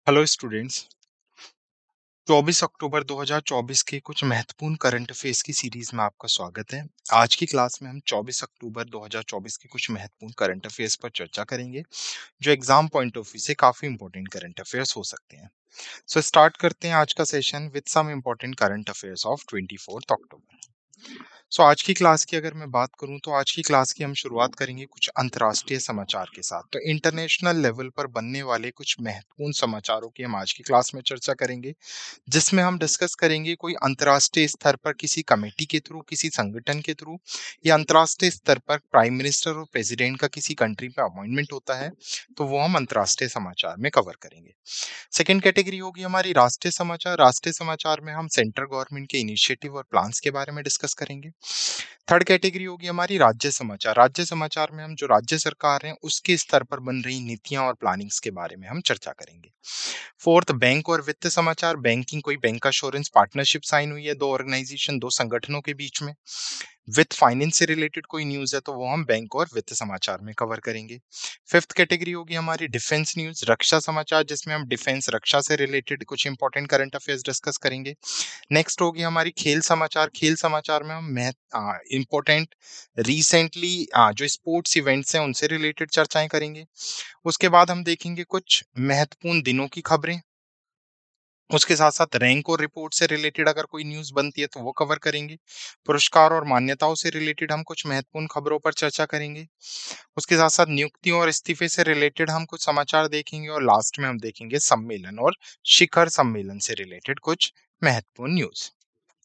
Hello students. 24 अक्टूबर 2024 के कुछ महत्वपूर्ण करंट अफेयर्स की सीरीज में आपका स्वागत है। आज की क्लास में हम 24 अक्टूबर 2024 के कुछ महत्वपूर्ण करंट अफेयर्स पर चर्चा करेंगे, जो एग्जाम पॉइंट ऑफ व्यू से काफी इंपॉर्टेंट करंट अफेयर्स हो सकते हैं। सो स्टार्ट करते हैं आज का session with some important current affairs of 24 October. So आज की क्लास की अगर मैं बात करूं तो आज की क्लास की हम शुरुआत करेंगे कुछ अंतर्राष्ट्रीय समाचार के साथ। तो इंटरनेशनल लेवल पर बनने वाले कुछ महत्वपूर्ण समाचारों की हम आज की क्लास में चर्चा करेंगे, जिसमें हम डिस्कस करेंगे कोई अंतर्राष्ट्रीय स्तर पर किसी कमेटी के थ्रू, किसी संगठन के थ्रू या अंतर्राष्ट्रीय स्तर पर प्राइम मिनिस्टर और प्रेसिडेंट का किसी कंट्री पे अपॉइंटमेंट होता है, तो वो हम अंतर्राष्ट्रीय समाचार में कवर करेंगे। सेकेंड कैटेगरी होगी हमारी राष्ट्रीय समाचार। राष्ट्रीय समाचार में हम सेंट्रल गवर्नमेंट के इनिशिएटिव और प्लान्स के बारे में डिस्कस करेंगे। थर्ड कैटेगरी होगी हमारी राज्य समाचार। राज्य समाचार में हम जो राज्य सरकार है उसके स्तर पर बन रही नीतियां और प्लानिंग्स के बारे में हम चर्चा करेंगे। फोर्थ, बैंक और वित्त समाचार। बैंकिंग, कोई बैंक अश्योरेंस पार्टनरशिप साइन हुई है दो ऑर्गेनाइजेशन, दो संगठनों के बीच में, विथ फाइनेंस से रिलेटेड कोई न्यूज है तो वो हम बैंक और वित्त समाचार में कवर करेंगे। फिफ्थ कैटेगरी होगी हमारी डिफेंस न्यूज, रक्षा समाचार, जिसमें हम डिफेंस रक्षा से रिलेटेड कुछ इंपॉर्टेंट करंट अफेयर्स डिस्कस करेंगे। नेक्स्ट होगी हमारी खेल समाचार। खेल समाचार में हम इंपॉर्टेंट रिसेंटली जो स्पोर्ट्स इवेंट्स हैं उनसे रिलेटेड चर्चाएं करेंगे। उसके बाद हम देखेंगे कुछ महत्वपूर्ण दिनों की खबरें। उसके साथ साथ रैंक और रिपोर्ट से रिलेटेड अगर कोई न्यूज बनती है तो वो कवर करेंगे। पुरस्कार और मान्यताओं से रिलेटेड हम कुछ महत्वपूर्ण खबरों पर चर्चा करेंगे। उसके साथ साथ नियुक्तियों और इस्तीफे से रिलेटेड हम कुछ समाचार देखेंगे और लास्ट में हम देखेंगे सम्मेलन और शिखर सम्मेलन से रिलेटेड कुछ महत्वपूर्ण न्यूज।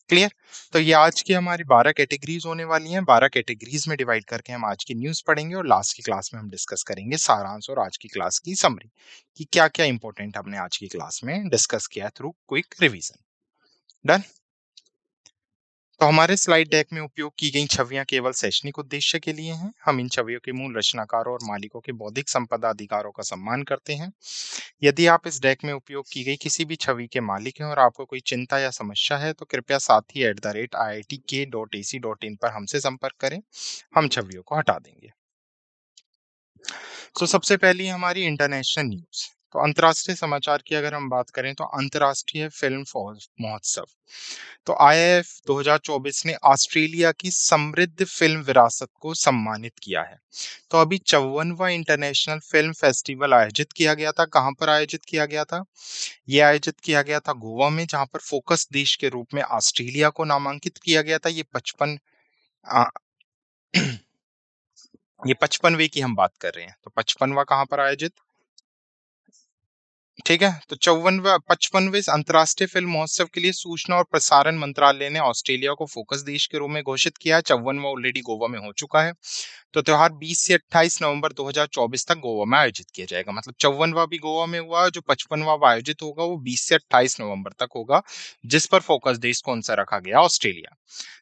क्लियर? तो ये आज की हमारी 12 कैटेगरीज होने वाली हैं। 12 कैटेगरीज में डिवाइड करके हम आज की न्यूज पढ़ेंगे और लास्ट की क्लास में हम डिस्कस करेंगे सारांश और आज की क्लास की समरी कि क्या क्या इंपॉर्टेंट हमने आज की क्लास में डिस्कस किया थ्रू क्विक रिवीजन। डन? तो हमारे स्लाइड डेक में उपयोग की गई छवियां केवल शैक्षणिक उद्देश्य के लिए हैं। हम इन छवियों के मूल रचनाकारों और मालिकों के बौद्धिक संपदा अधिकारों का सम्मान करते हैं। यदि आप इस डेक में उपयोग की गई किसी भी छवि के मालिक हैं और आपको कोई चिंता या समस्या है तो कृपया साथी @iitk.ac.in पर हमसे संपर्क करें। हम छवियों को हटा देंगे। तो सबसे पहली हमारी इंटरनेशनल न्यूज। तो अंतर्राष्ट्रीय समाचार की अगर हम बात करें तो अंतर्राष्ट्रीय फिल्म महोत्सव। तो आईएफ 2024 ने ऑस्ट्रेलिया की समृद्ध फिल्म विरासत को सम्मानित किया है। तो अभी 54वां इंटरनेशनल फिल्म फेस्टिवल आयोजित किया गया था। कहां पर आयोजित किया गया था? ये आयोजित किया गया था गोवा में, जहां पर फोकस देश के रूप में ऑस्ट्रेलिया को नामांकित किया गया था। ये 55 आ, ये 55वें की हम बात कर रहे हैं। तो 55वां कहां पर आयोजित? ठीक है। तो 55वें अंतर्राष्ट्रीय फिल्म महोत्सव के लिए सूचना और प्रसारण मंत्रालय ने ऑस्ट्रेलिया को फोकस देश के रूप में घोषित किया है। 54वां ऑलरेडी गोवा में हो चुका है। तो त्योहार 20 से 28 नवंबर 2024 तक गोवा में आयोजित किया जाएगा। मतलब 54वां भी गोवा में हुआ, जो 55वां आयोजित होगा वो 20 से 28 नवंबर तक होगा, जिस पर फोकस देश कौन सा रखा गया? ऑस्ट्रेलिया।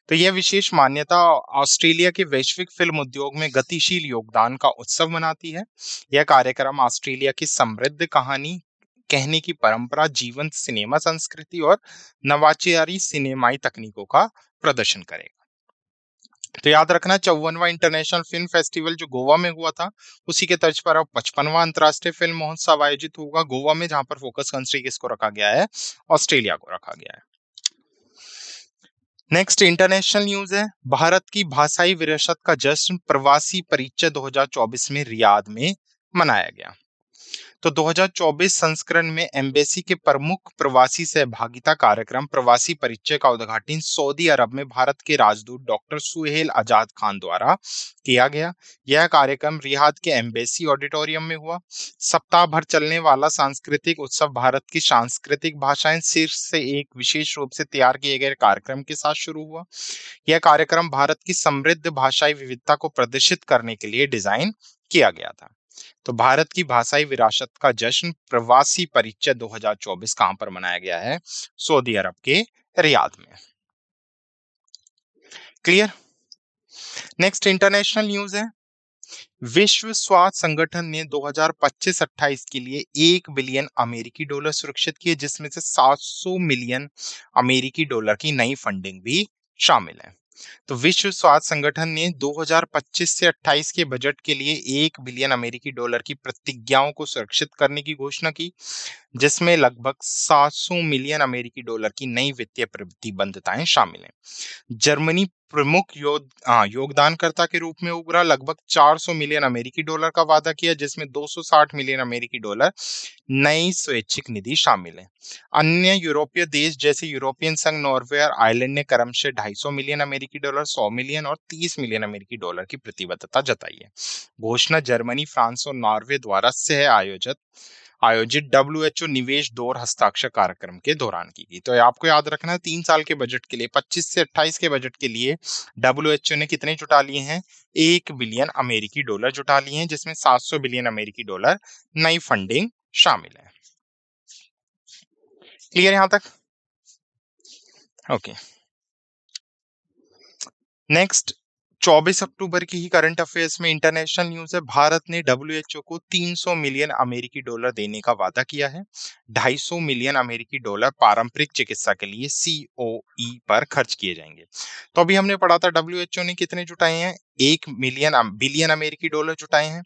तो यह विशेष मान्यता ऑस्ट्रेलिया के वैश्विक फिल्म उद्योग में गतिशील योगदान का उत्सव मनाती है। यह कार्यक्रम ऑस्ट्रेलिया की समृद्ध कहानी कहने की परंपरा, जीवंत सिनेमा संस्कृति और नवाचारी सिनेमाई तकनीकों का प्रदर्शन करेगा। तो याद रखना, 54वां इंटरनेशनल फिल्म फेस्टिवल जो गोवा में हुआ था, उसी के तर्ज पर अब 55वां अंतर्राष्ट्रीय फिल्म महोत्सव आयोजित होगा गोवा में, जहां पर फोकस कंट्री किसको रखा गया है? ऑस्ट्रेलिया को रखा गया है। नेक्स्ट इंटरनेशनल न्यूज है, भारत की भाषाई विरासत का जश्न प्रवासी परिचय 2024 में रियाद में मनाया गया। तो 2024 संस्करण में एम्बेसी के प्रमुख प्रवासी सहभागिता कार्यक्रम प्रवासी परिचय का उद्घाटन सऊदी अरब में भारत के राजदूत डॉक्टर सुहेल आजाद खान द्वारा किया गया। यह कार्यक्रम रियाद के एम्बेसी ऑडिटोरियम में हुआ। सप्ताह भर चलने वाला सांस्कृतिक उत्सव भारत की सांस्कृतिक भाषाएं शीर्ष से एक विशेष रूप से तैयार किए गए कार्यक्रम के साथ शुरू हुआ। यह कार्यक्रम भारत की समृद्ध भाषाई विविधता को प्रदर्शित करने के लिए डिजाइन किया गया था। तो भारत की भाषाई विरासत का जश्न प्रवासी परिचय 2024 कहां पर मनाया गया है? सऊदी अरब के रियाद में। क्लियर? नेक्स्ट इंटरनेशनल न्यूज है, विश्व स्वास्थ्य संगठन ने 2025-28 के लिए 1 बिलियन अमेरिकी डॉलर सुरक्षित किए, जिसमें से 700 मिलियन अमेरिकी डॉलर की नई फंडिंग भी शामिल है। तो विश्व स्वास्थ्य संगठन ने 2025 से 28 के बजट के लिए 1 बिलियन अमेरिकी डॉलर की प्रतिज्ञाओं को सुरक्षित करने की घोषणा की। जिसमें लगभग 700 मिलियन अमेरिकी डॉलर की नई वित्तीय प्रतिबद्धताएं शामिल हैं। जर्मनी प्रमुख योगदानकर्ता के रूप में उभरा, लगभग 400 मिलियन अमेरिकी डॉलर का वादा किया, जिसमें 260 मिलियन अमेरिकी डॉलर नई स्वैच्छिक निधि शामिल है। अन्य यूरोपीय देश जैसे यूरोपियन संघ, नॉर्वे और आयरलैंड ने क्रमशः 250 मिलियन अमेरिकी डॉलर, 100 मिलियन और 30 मिलियन अमेरिकी डॉलर की प्रतिबद्धता जताई है। घोषणा जर्मनी, फ्रांस और नॉर्वे द्वारा सह आयोजित आयोजित डब्ल्यूएचओ निवेश दौर हस्ताक्षर कार्यक्रम के दौरान की गई। तो ये आपको याद रखना है, 3 साल के बजट के लिए, 25 से 28 के बजट के लिए डब्ल्यूएचओ ने कितने जुटा लिए हैं? 1 बिलियन अमेरिकी डॉलर जुटा लिए हैं, जिसमें 700 बिलियन अमेरिकी डॉलर नई फंडिंग शामिल है। क्लियर यहां तक? ओके। नेक्स्ट, 24 अक्टूबर की ही करंट अफेयर्स में इंटरनेशनल न्यूज है। भारत ने डब्ल्यूएचओ को 300 मिलियन अमेरिकी डॉलर देने का वादा किया है। 250 मिलियन अमेरिकी डॉलर पारंपरिक चिकित्सा के लिए सीओई पर खर्च किए जाएंगे। तो अभी हमने पढ़ा था डब्ल्यूएचओ ने कितने जुटाए हैं? 1 बिलियन अमेरिकी डॉलर जुटाए हैं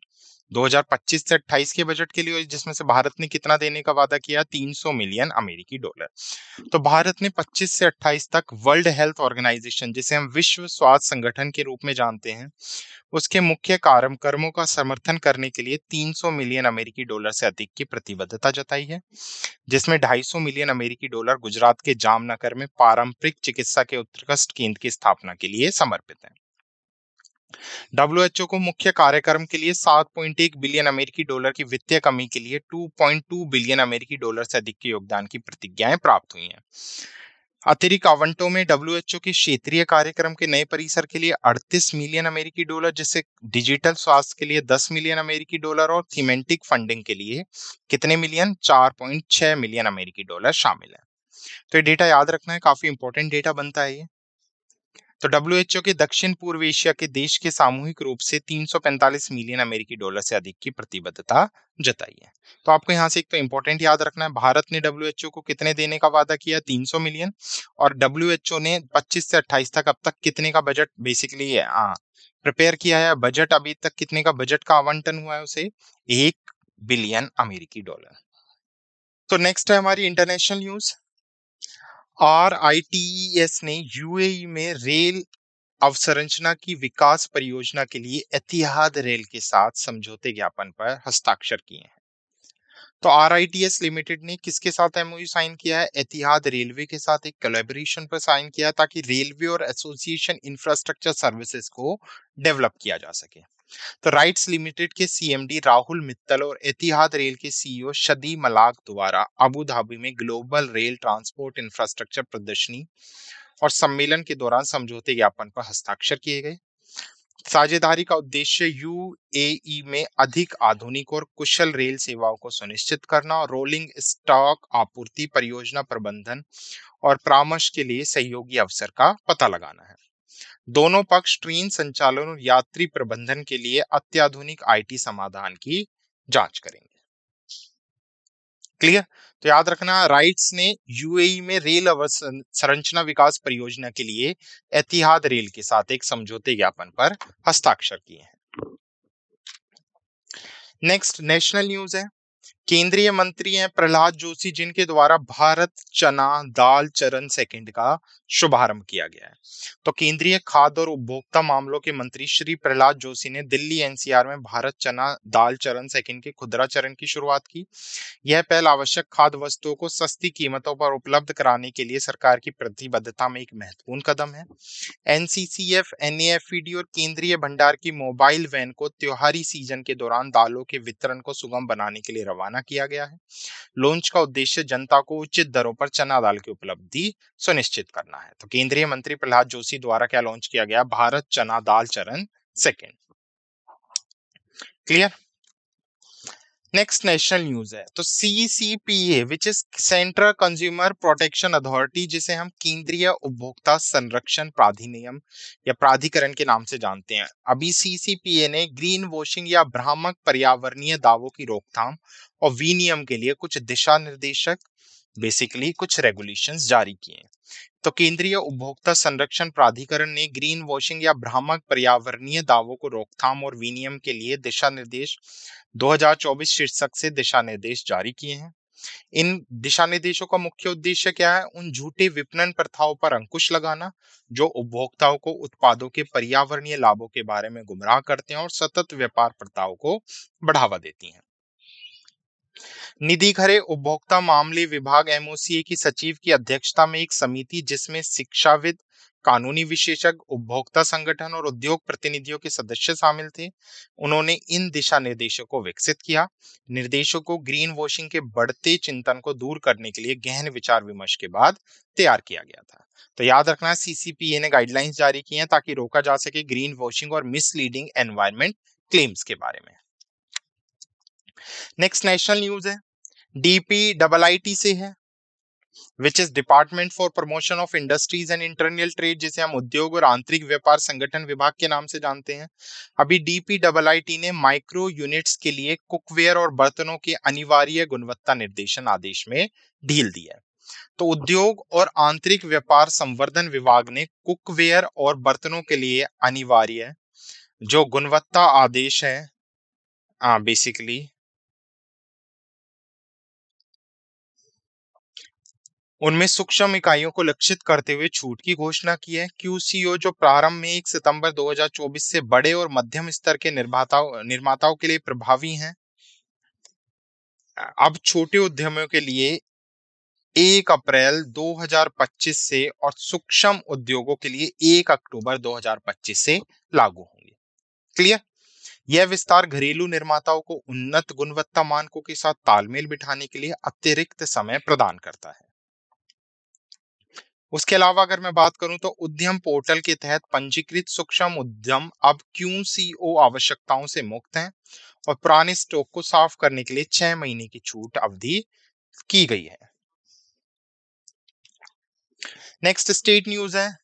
2025 से 28 के बजट के लिए, जिसमें से भारत ने कितना देने का वादा किया? 300 मिलियन अमेरिकी डॉलर। तो भारत ने 25 से 28 तक वर्ल्ड हेल्थ ऑर्गेनाइजेशन, जिसे हम विश्व स्वास्थ्य संगठन के रूप में जानते हैं, उसके मुख्य कार्यक्रमों का समर्थन करने के लिए 300 मिलियन अमेरिकी डॉलर से अधिक की प्रतिबद्धता जताई है, जिसमें 250 मिलियन अमेरिकी डॉलर गुजरात के जामनगर में पारंपरिक चिकित्सा के उत्कृष्ट केंद्र की स्थापना के लिए समर्पित है। डब्ल्यूएचओ को मुख्य कार्यक्रम के लिए 7.1 बिलियन अमेरिकी डॉलर की वित्तीय कमी के लिए 2.2 बिलियन अमेरिकी डॉलर से अधिक के योगदान की प्रतिज्ञाएं प्राप्त हुई हैं। अतिरिक्त आवंटों में डब्ल्यूएचओ के क्षेत्रीय कार्यक्रम के नए परिसर के लिए 38 मिलियन अमेरिकी डॉलर, जिससे डिजिटल स्वास्थ्य के लिए 10 मिलियन अमेरिकी डॉलर और थीमेटिक फंडिंग के लिए कितने मिलियन? 4.6 मिलियन अमेरिकी डॉलर शामिल है। तो ये डेटा याद रखना है, काफी इंपॉर्टेंट डेटा बनता है ये। तो डब्ल्यूएचओ के दक्षिण पूर्व एशिया के देश के सामूहिक रूप से 345 मिलियन अमेरिकी डॉलर से अधिक की प्रतिबद्धता जताई है। तो आपको यहाँ से एक तो इंपॉर्टेंट याद रखना है, भारत ने डब्ल्यूएचओ को कितने देने का वादा किया? 300 मिलियन। और डब्ल्यूएचओ ने 25 से 28 तक अब तक कितने का बजट बेसिकली प्रिपेयर किया है? बजट अभी तक कितने का बजट का आवंटन हुआ है उसे? 1 बिलियन अमेरिकी डॉलर। तो नेक्स्ट है हमारी इंटरनेशनल न्यूज। RITES ने यूएई में रेल अवसंरचना की विकास परियोजना के लिए एतिहाद रेल के साथ समझौते ज्ञापन पर हस्ताक्षर किए हैं। तो RITES लिमिटेड ने किसके साथ एमओयू साइन किया है? एतिहाद रेलवे के साथ एक कोलैबोरेशन पर साइन किया है, ताकि रेलवे और एसोसिएशन इंफ्रास्ट्रक्चर सर्विसेज को डेवलप किया जा सके। तो राइट्स लिमिटेड के सीएमडी राहुल मित्तल और एतिहाद रेल के सीईओ शदी मलाक द्वारा अबू धाबी में ग्लोबल रेल ट्रांसपोर्ट इंफ्रास्ट्रक्चर प्रदर्शनी और सम्मेलन के दौरान समझौते ज्ञापन पर हस्ताक्षर किए गए। साझेदारी का उद्देश्य यूएई में अधिक आधुनिक और कुशल रेल सेवाओं को सुनिश्चित करना और रोलिंग स्टॉक आपूर्ति, परियोजना प्रबंधन और परामर्श के लिए सहयोगी अवसर का पता लगाना है। दोनों पक्ष ट्रेन संचालन और यात्री प्रबंधन के लिए अत्याधुनिक आईटी समाधान की जांच करेंगे। क्लियर? तो याद रखना, राइट्स ने यूएई में रेल अवसंरचना विकास परियोजना के लिए एतिहाद रेल के साथ एक समझौते ज्ञापन पर हस्ताक्षर किए हैं। नेक्स्ट नेशनल न्यूज है। केंद्रीय मंत्री हैं प्रहलाद जोशी, जिनके द्वारा भारत चना दाल चरण सेकंड का शुभारंभ किया गया है। तो केंद्रीय खाद्य और उपभोक्ता मामलों के मंत्री श्री प्रहलाद जोशी ने दिल्ली एनसीआर में भारत चना दाल चरण सेकंड के खुदरा चरण की शुरुआत की। यह पहल आवश्यक खाद्य वस्तुओं को सस्ती कीमतों पर उपलब्ध कराने के लिए सरकार की प्रतिबद्धता में एक महत्वपूर्ण कदम है। एनसीसीएफ, एनएफईडी और केंद्रीय भंडार की मोबाइल वैन को त्योहारी सीजन के दौरान दालों के वितरण को सुगम बनाने के लिए रवाना किया गया है। लॉन्च का उद्देश्य जनता को उचित दरों पर चना दाल की उपलब्धि सुनिश्चित करना है। तो केंद्रीय मंत्री प्रहलाद जोशी द्वारा क्या लॉन्च किया गया? भारत चना दाल चरण second. Clear? Next national news है। तो CCPA which is central consumer protection authority, जिसे हम केंद्रीय उपभोक्ता संरक्षण प्राधिनियम या प्राधिकरण के नाम से जानते हैं, अभी सीसीपीए ने ग्रीन वॉशिंग या भ्रामक पर्यावरणीय दावों की रोकथाम और विनियम के लिए कुछ दिशा निर्देशक, बेसिकली कुछ रेगुलेशंस जारी किए हैं। तो केंद्रीय उपभोक्ता संरक्षण प्राधिकरण ने ग्रीन वॉशिंग या भ्रामक पर्यावरणीय दावों को रोकथाम और विनियम के लिए दिशा निर्देश 2024 शीर्षक से दिशा निर्देश जारी किए हैं। इन दिशा निर्देशों का मुख्य उद्देश्य क्या है? उन झूठे विपणन प्रथाओं पर अंकुश लगाना जो उपभोक्ताओं को उत्पादों के पर्यावरणीय लाभों के बारे में गुमराह करते हैं और सतत व्यापार प्रथाओं को बढ़ावा देती हैं। निधि खरे उपभोक्ता मामले विभाग एमओसीए की सचिव की अध्यक्षता में एक समिति जिसमें शिक्षाविद, कानूनी विशेषज्ञ, उपभोक्ता संगठन और उद्योग प्रतिनिधियों के सदस्य शामिल थे। उन्होंने इन दिशा निर्देशों को विकसित किया। निर्देशों को ग्रीन वॉशिंग के बढ़ते चिंतन को दूर करने के लिए गहन विचार विमर्श के बाद तैयार किया गया था। तो याद रखना, सीसीपीए ने गाइडलाइंस जारी की हैं ताकि रोका जा सके ग्रीन वॉशिंग और मिसलीडिंग एनवायरमेंट क्लेम्स के बारे में। नेक्स्ट नेशनल न्यूज है, डीपीआईआईटी से है, which is department for promotion of industries and internal trade, जिसे हम उद्योग और आंतरिक व्यापार संगठन विभाग के नाम से जानते हैं। अभी डीपीआईआईटी ने माइक्रो यूनिट्स के लिए कुकवेयर और बर्तनों के अनिवार्य गुणवत्ता निर्देशन आदेश में ढील दी है। तो उद्योग और आंतरिक व्यापार संवर्धन विभाग ने कुकवेयर और बर्तनों के लिए अनिवार्य जो गुणवत्ता आदेश है, बेसिकली उनमें सूक्ष्म इकाइयों को लक्षित करते हुए छूट की घोषणा की है। क्यूसीओ जो प्रारंभ में 1 सितंबर 2024 से बड़े और मध्यम स्तर के निर्माताओं के लिए प्रभावी हैं, अब छोटे उद्यमियों के लिए 1 अप्रैल 2025 से और सूक्ष्म उद्योगों के लिए 1 अक्टूबर 2025 से लागू होंगे। क्लियर? यह विस्तार घरेलू निर्माताओं को उन्नत गुणवत्ता मानकों के साथ तालमेल बिठाने के लिए अतिरिक्त समय प्रदान करता है। उसके अलावा अगर मैं बात करूं तो उद्यम पोर्टल के तहत पंजीकृत सूक्ष्म उद्यम अब क्यूसीओ आवश्यकताओं से मुक्त हैं और पुराने स्टॉक को साफ करने के लिए 6 महीने की छूट अवधि की गई है। नेक्स्ट स्टेट न्यूज है,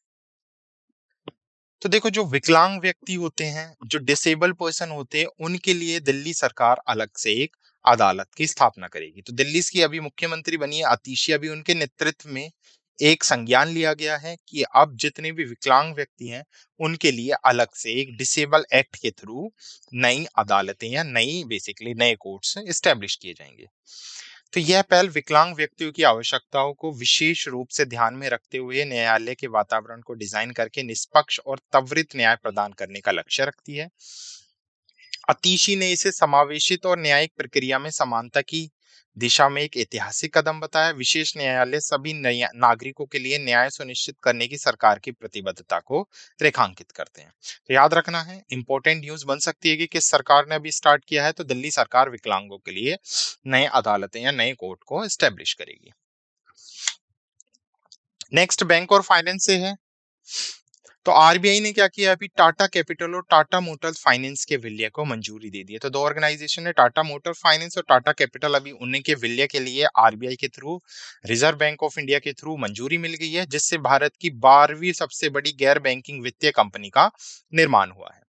तो देखो जो विकलांग व्यक्ति होते हैं, जो डिसेबल पर्सन होते हैं, उनके लिए दिल्ली सरकार अलग से एक अदालत की स्थापना करेगी। तो दिल्ली की अभी मुख्यमंत्री बनी है आतिशी, अभी उनके नेतृत्व में एक संज्ञान लिया गया है कि अब जितने भी विकलांग व्यक्ति हैं उनके लिए अलग से एक डिसेबल एक्ट के थ्रू नई अदालतें या नई बेसिकली नए कोर्ट्स एस्टेब्लिश किए जाएंगे। तो यह पहल विकलांग व्यक्तियों की आवश्यकताओं को विशेष रूप से ध्यान में रखते हुए न्यायालय के वातावरण को डिजाइन करके निष्पक्ष और त्वरित न्याय प्रदान करने का लक्ष्य रखती है। अतीशी ने इसे समावेशित और न्यायिक प्रक्रिया में समानता की दिशा में एक ऐतिहासिक कदम बताया। विशेष न्यायालय सभी नागरिकों के लिए न्याय सुनिश्चित करने की सरकार की प्रतिबद्धता को रेखांकित करते हैं। तो याद रखना है, इंपॉर्टेंट न्यूज बन सकती है कि किस सरकार ने अभी स्टार्ट किया है, तो दिल्ली सरकार विकलांगों के लिए नए अदालतें या नए कोर्ट को एस्टेब्लिश करेगी। नेक्स्ट बैंक और फाइनेंस से है, तो आरबीआई ने क्या किया, अभी टाटा कैपिटल और टाटा मोटर्स फाइनेंस के विलय को मंजूरी दे दी है। तो दो ऑर्गेनाइजेशन है, टाटा मोटर फाइनेंस और टाटा कैपिटल, अभी उन्हीं के विलय के लिए आरबीआई के through, reserve bank of India के थ्रू मंजूरी मिल गई है, जिससे भारत की 12वीं सबसे बड़ी गैर बैंकिंग वित्तीय कंपनी का निर्माण हुआ है।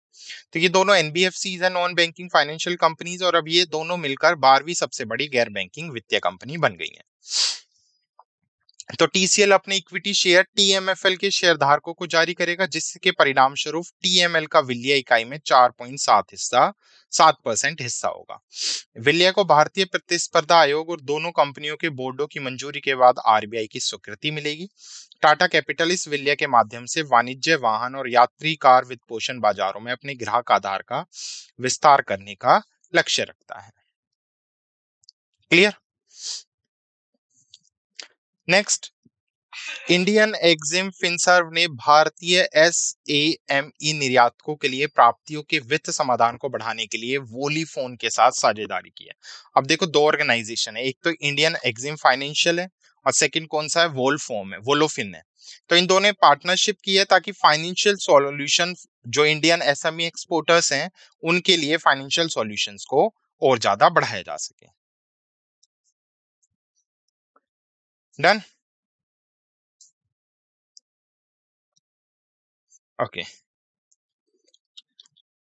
तो ये दोनों एनबीएफसीज है, नॉन बैंकिंग फाइनेंशियल कंपनीज, और अब ये दोनों मिलकर 12वीं सबसे बड़ी गैर बैंकिंग वित्तीय कंपनी बन गई है। तो टीसीएल अपने इक्विटी शेयर टीएमएफएल के शेयरधारकों को जारी करेगा, जिसके परिणाम स्वरूप टीएमएल का विलय इकाई में 4.7% हिस्सा होगा। विलय को भारतीय प्रतिस्पर्धा आयोग और दोनों कंपनियों के बोर्डों की मंजूरी के बाद आरबीआई की स्वीकृति मिलेगी। टाटा कैपिटल इस विलय के माध्यम से वाणिज्य, वाहन और यात्री कार वित्तपोषण बाजारों में अपने ग्राहक आधार का विस्तार करने का लक्ष्य रखता है। Clear? Next, Indian EXIM Finserv ने भारतीय एसएएमई निर्यातकों के लिए प्राप्तियों के वित्त समाधान को बढ़ाने के लिए वोलीफोन के साथ साझेदारी की है। अब देखो दो ऑर्गेनाइजेशन है, एक तो इंडियन एग्जिम फाइनेंशियल है और सेकंड कौन सा है, वोलोफिन है। तो इन दोनों ने पार्टनरशिप की है ताकि फाइनेंशियल सॉल्यूशन जो इंडियन एसएमई एक्सपोर्टर्स हैं उनके लिए फाइनेंशियल सॉल्यूशंस को और ज्यादा बढ़ाया जा सके। डन? ओके।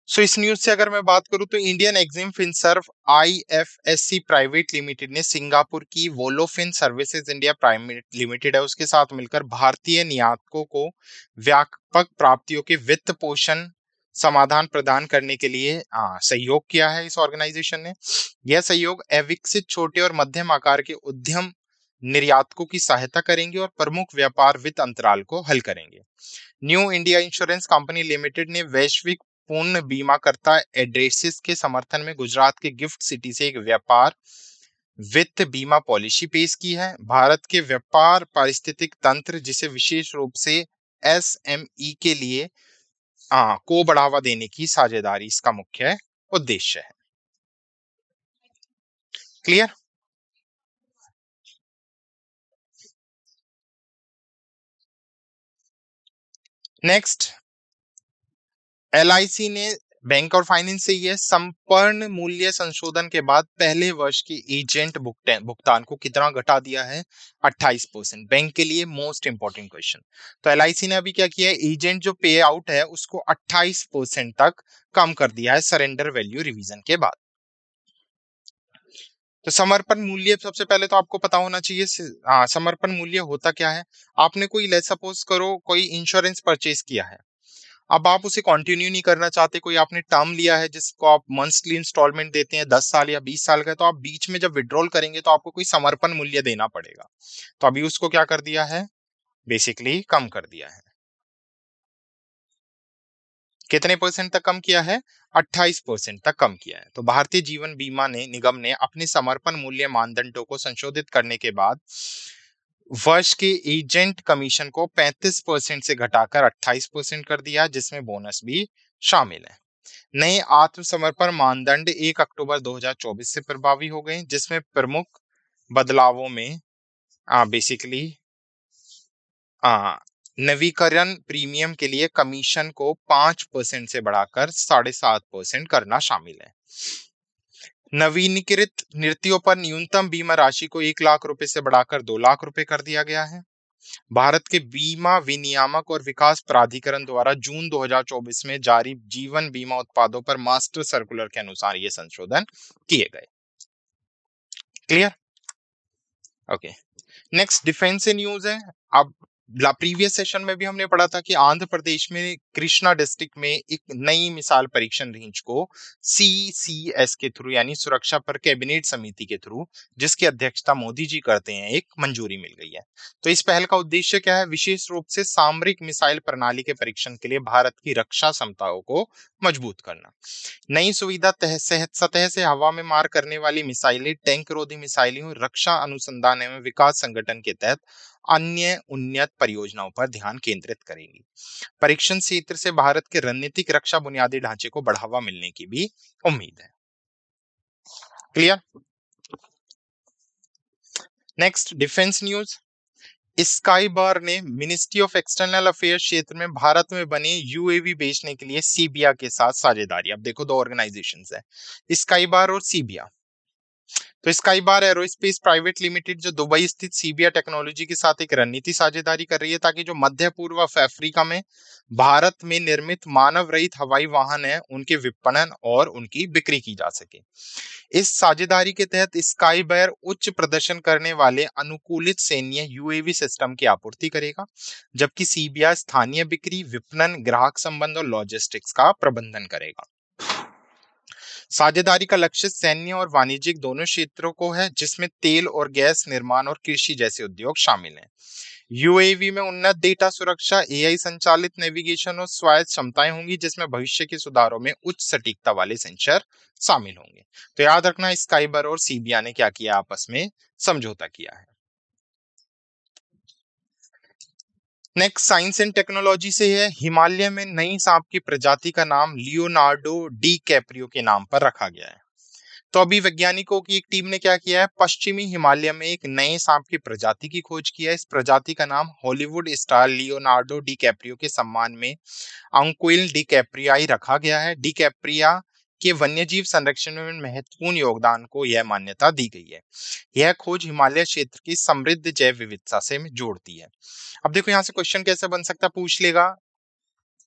सो इस न्यूज से अगर मैं बात करूं तो Indian EXIM Finserv IFSC private limited ने सिंगापुर की वोलोफिन सर्विसेज इंडिया प्राइवेट लिमिटेड है उसके साथ मिलकर भारतीय निर्यातकों को व्यापक प्राप्तियों के वित्त पोषण समाधान प्रदान करने के लिए सहयोग किया है इस ऑर्गेनाइजेशन ने। यह सहयोग अविकसित छोटे और मध्यम आकार के उद्यम निर्यातकों की सहायता करेंगे और प्रमुख व्यापार वित्त अंतराल को हल करेंगे। New India insurance company limited ने वैश्विक पूर्ण बीमाकर्ता एड्रेसिस के समर्थन में गुजरात के गिफ्ट सिटी से एक व्यापार वित्त बीमा पॉलिसी पेश की है। भारत के व्यापार पारिस्थितिक तंत्र, जिसे विशेष रूप से एसएमई के लिए को बढ़ावा देने की साझेदारी इसका मुख्य उद्देश्य है। क्लियर? नेक्स्ट, एलआईसी ने बैंक और फाइनेंस से यह संपूर्ण मूल्य संशोधन के बाद पहले वर्ष की एजेंट भुगतान को कितना घटा दिया है? 28%। बैंक के लिए मोस्ट इंपॉर्टेंट क्वेश्चन। तो एलआईसी ने अभी क्या किया है, एजेंट जो पे आउट है उसको 28% तक कम कर दिया है सरेंडर वैल्यू रिवीजन के बाद। तो समर्पण मूल्य सबसे पहले तो आपको पता होना चाहिए। समर्पण मूल्य होता क्या है? आपने कोई, लेट्स सपोज करो, कोई इंश्योरेंस परचेज किया है, अब आप उसे कंटिन्यू नहीं करना चाहते, कोई आपने टर्म लिया है जिसको आप मंथली इंस्टॉलमेंट देते हैं 10 साल या 20 साल का, तो आप बीच में जब विड्रॉल करेंगे तो आपको कोई समर्पण मूल्य देना पड़ेगा। तो अभी उसको क्या कर दिया है, बेसिकली कम कर दिया है। कितने परसेंट तक कम किया है? 28% तक कम किया है। तो भारतीय जीवन बीमा ने निगम ने अपने समर्पण मूल्य मानदंडों को संशोधित करने के बाद वर्ष के एजेंट कमीशन को 35% से घटाकर 28% कर दिया, जिसमें बोनस भी शामिल है। नए आत्मसमर्पण मानदंड 1 अक्टूबर 2024 से प्रभावी हो गए, जिसमें प्रमुख बदलावों में बेसिकली नवीकरण प्रीमियम के लिए कमीशन को 5% से बढ़ाकर 7.5% करना शामिल है। नवीनीकृत नीतियों पर न्यूनतम बीमा राशि को 1 लाख रुपए से बढ़ाकर 2 लाख रुपए कर दिया गया है। भारत के बीमा विनियामक और विकास प्राधिकरण द्वारा जून 2024 में जारी जीवन बीमा उत्पादों पर मास्टर सर्कुलर के अनुसार ये संशोधन किए गए। क्लियर? ओके। नेक्स्ट, डिफेंस से न्यूज है। अब प्रीवियस सेशन में भी हमने पढ़ा था कि आंध्र प्रदेश में कृष्णा डिस्ट्रिक्ट में एक नई मिसाइल परीक्षण रेंज को सीसीएस के थ्रू, यानी सुरक्षा पर कैबिनेट समिति के थ्रू, जिसकी अध्यक्षता मोदी जी करते हैं, एक मंजूरी मिल गई है। तो इस पहल का उद्देश्य क्या है? विशेष रूप से सामरिक मिसाइल प्रणाली के परीक्षण के लिए भारत की रक्षा क्षमताओं को मजबूत करना। नई सुविधा सतह से हवा में मार करने वाली मिसाइलें, टैंक रोधी मिसाइलें और रक्षा अनुसंधान एवं विकास संगठन के तहत अन्य उन्नत परियोजनाओं पर ध्यान केंद्रित करेंगी। परीक्षण क्षेत्र से भारत के रणनीतिक रक्षा बुनियादी ढांचे को बढ़ावा मिलने की भी उम्मीद है। क्लियर? Next, defence news. स्काईबार ने मिनिस्ट्री ऑफ एक्सटर्नल अफेयर्स क्षेत्र में भारत में बने यूएवी बेचने के लिए सीबिया के साथ साझेदारी। अब देखो, दो ऑर्गेनाइजेशंस है, स्काईबार और सीबिया। तो स्काईबार एरोस्पेस प्राइवेट लिमिटेड जो दुबई स्थित सीबिया टेक्नोलॉजी के साथ एक रणनीति साझेदारी कर रही है, ताकि जो मध्य पूर्व अफ्रीका में भारत में निर्मित मानव रहित हवाई वाहन है उनके विपणन और उनकी बिक्री की जा सके। इस साझेदारी के तहत स्काईबार उच्च प्रदर्शन करने वाले अनुकूलित सैन्य यूएवी सिस्टम की आपूर्ति करेगा, जबकि सीबिया स्थानीय बिक्री, विपणन, ग्राहक संबंध और लॉजिस्टिक्स का प्रबंधन करेगा। साझेदारी का लक्ष्य सैन्य और वाणिज्यिक दोनों क्षेत्रों को है, जिसमें तेल और गैस निर्माण और कृषि जैसे उद्योग शामिल हैं। यूएवी में उन्नत डेटा सुरक्षा, एआई संचालित नेविगेशन और स्वायत्त क्षमताएं होंगी, जिसमें भविष्य के सुधारों में उच्च सटीकता वाले सेंसर शामिल होंगे। तो याद रखना, स्काईबर और सीबिया ने क्या किया, आपस में समझौता किया है। नेक्स्ट, साइंस एंड टेक्नोलॉजी से है। हिमालय में नई सांप की प्रजाति का नाम लियोनार्डो डी कैप्रियो के नाम पर रखा गया है। तो अभी वैज्ञानिकों की एक टीम ने क्या किया है, पश्चिमी हिमालय में एक नए सांप की प्रजाति की खोज किया है। इस प्रजाति का नाम Hollywood star Leonardo D Caprio के सम्मान में अंक्विल डी कैप्रियाई रखा गया है। डी कैप्रिया के वन्यजीव संरक्षण में महत्वपूर्ण योगदान को यह मान्यता दी गई है। यह खोज हिमालय क्षेत्र की समृद्ध जैव विविधता से जोड़ती है। अब देखो, यहाँ से क्वेश्चन कैसे बन सकता है, पूछ लेगा,